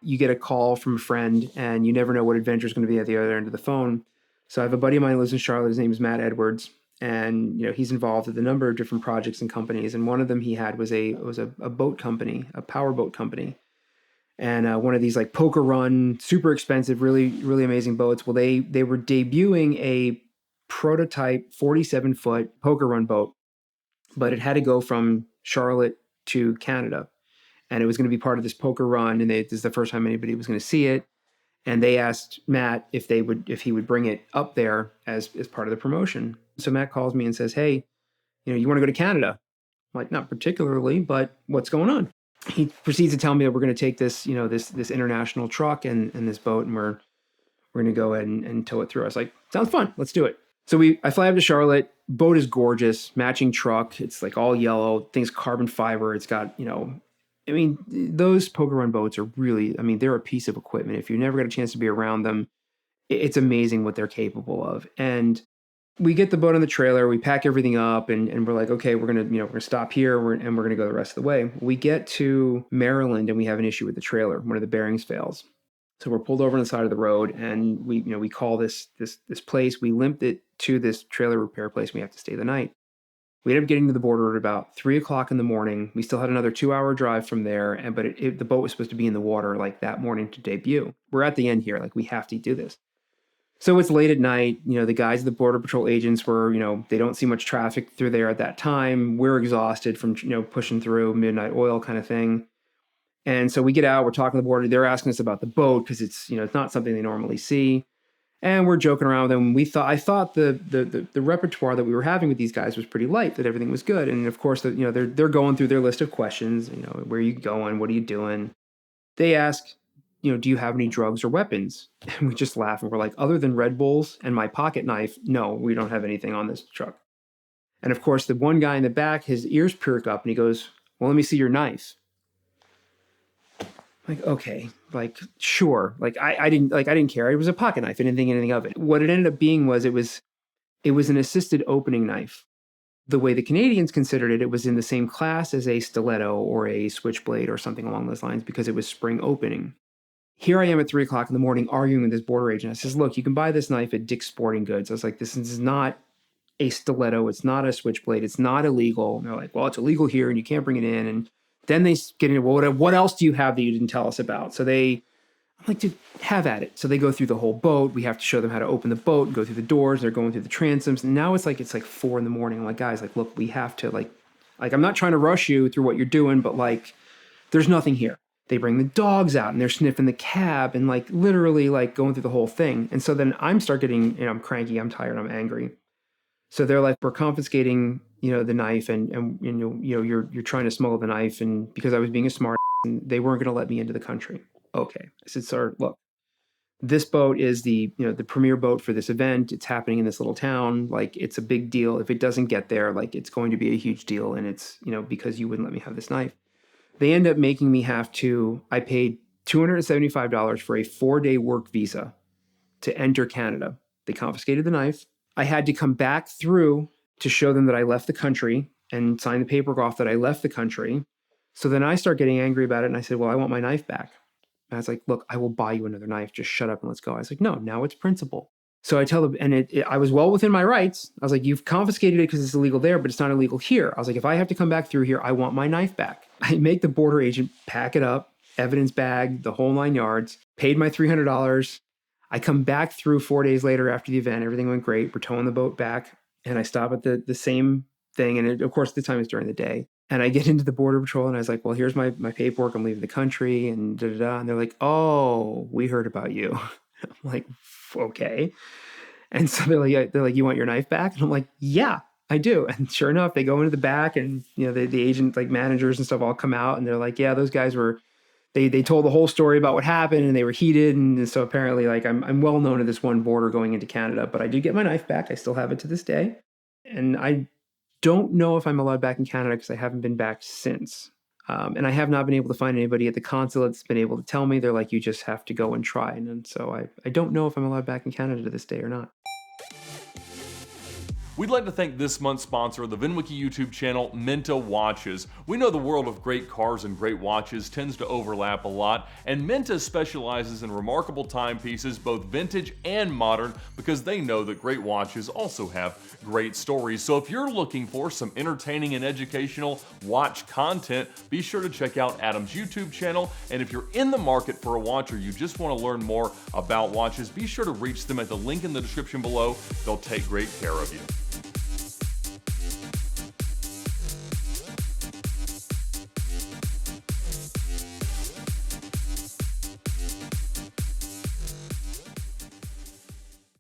You get a call from a friend and you never know what adventure is going to be at the other end of the phone. So I have a buddy of mine who lives in Charlotte. His name is Matt Edwards. And, he's involved with a number of different projects and companies. And one of them he had was a boat company, a power boat company. And one of these like poker run, super expensive, really, really amazing boats. Well, they were debuting a prototype 47-foot poker run boat, but it had to go from Charlotte to Canada. And it was going to be part of this poker run. And this is the first time anybody was going to see it. And they asked Matt if he would bring it up there as part of the promotion. So Matt calls me and says, "Hey, you want to go to Canada?" I'm like, "Not particularly, but what's going on?" He proceeds to tell me that we're going to take this, this international truck and this boat, and we're going to go ahead and tow it through. I was like, "Sounds fun. Let's do it." So I fly up to Charlotte. Boat is gorgeous, matching truck. It's like all yellow. Thing's carbon fiber. It's got, those poker run boats are really, they're a piece of equipment. If you never got a chance to be around them, it's amazing what they're capable of. And we get the boat on the trailer, we pack everything up, and we're like, okay, we're gonna stop here, and we're gonna go the rest of the way. We get to Maryland and we have an issue with the trailer. One of the bearings fails. So we're pulled over on the side of the road, and we call this place. We limped it to this trailer repair place. We have to stay the night. We ended up getting to the border at about 3:00 in the morning. We still had another 2-hour drive from there, but the boat was supposed to be in the water like that morning to debut. We're at the end here, like we have to do this. So it's late at night. The guys at the Border Patrol agents were, they don't see much traffic through there at that time. We're exhausted from, pushing through midnight oil kind of thing. And so we get out, we're talking to the border. They're asking us about the boat because it's, it's not something they normally see. And we're joking around with them. I thought the repertoire that we were having with these guys was pretty light, that everything was good. And of course, they're going through their list of questions. Where are you going? What are you doing? They ask, do you have any drugs or weapons? And we just laugh and we're like, other than Red Bulls and my pocket knife, no, we don't have anything on this truck. And of course, the one guy in the back, his ears perk up and he goes, "Well, let me see your knife." Like, okay, like, sure. Like, I didn't care. It was a pocket knife. I didn't think anything of it. What it ended up being was it was an assisted opening knife. The way the Canadians considered it, it was in the same class as a stiletto or a switchblade or something along those lines because it was spring opening. Here I am at 3:00 in the morning arguing with this border agent. I says, "Look, you can buy this knife at Dick's Sporting Goods." I was like, "This is not a stiletto. It's not a switchblade. It's not illegal." And they're like, "Well, it's illegal here and you can't bring it in." And then they get into, "Well, what else do you have that you didn't tell us about?" So I'm like, "Dude, have at it." So they go through the whole boat. We have to show them how to open the boat and go through the doors. They're going through the transoms. And now it's like 4 in the morning. I'm like, "Guys, like, look, we have to like, I'm not trying to rush you through what you're doing, but like, there's nothing here." They bring the dogs out and they're sniffing the cab and like literally like going through the whole thing. And so then I'm start getting, I'm cranky, I'm tired, I'm angry. So they're like, "We're confiscating, the knife and you're trying to smuggle the knife." And because I was being a smart and they weren't going to let me into the country. Okay. I said, "Sir, look, this boat is the premier boat for this event. It's happening in this little town. Like, it's a big deal. If it doesn't get there, like, it's going to be a huge deal. And it's, because you wouldn't let me have this knife." They end up making me I paid $275 for a 4-day work visa to enter Canada. They confiscated the knife. I had to come back through to show them that I left the country and sign the paperwork off that I left the country. So then I start getting angry about it. And I said, "Well, I want my knife back." And I was like, "Look, I will buy you another knife. Just shut up and let's go." I was like, "No, now it's principle." So I tell them, and I was well within my rights. I was like, "You've confiscated it because it's illegal there, but it's not illegal here." I was like, "If I have to come back through here, I want my knife back." I make the border agent pack it up, evidence bag, the whole 9 yards, paid my $300. I come back through 4 days later after the event. Everything went great. We're towing the boat back. And I stop at the same thing. And of course, the time is during the day. And I get into the Border Patrol and I was like, "Well, here's my paperwork. I'm leaving the country." And da da da. And they're like, "Oh, we heard about you." I'm like, "Okay." And so they're like, "You want your knife back?" And I'm like, "Yeah, I do." And sure enough, they go into the back and, the agent, like managers and stuff all come out and they're like, "Yeah, those guys were, they told the whole story about what happened and they were heated." And so apparently like I'm well known at this one border going into Canada, but I did get my knife back. I still have it to this day. And I don't know if I'm allowed back in Canada because I haven't been back since. And I have not been able to find anybody at the consulate that's been able to tell me. They're like, "You just have to go and try." And so I don't know if I'm allowed back in Canada to this day or not. We'd like to thank this month's sponsor of the VINwiki YouTube channel, Minta Watches. We know the world of great cars and great watches tends to overlap a lot, and Minta specializes in remarkable timepieces, both vintage and modern, because they know that great watches also have great stories. So if you're looking for some entertaining and educational watch content, be sure to check out Adam's YouTube channel. And if you're in the market for a watch or you just want to learn more about watches, be sure to reach them at the link in the description below. They'll take great care of you.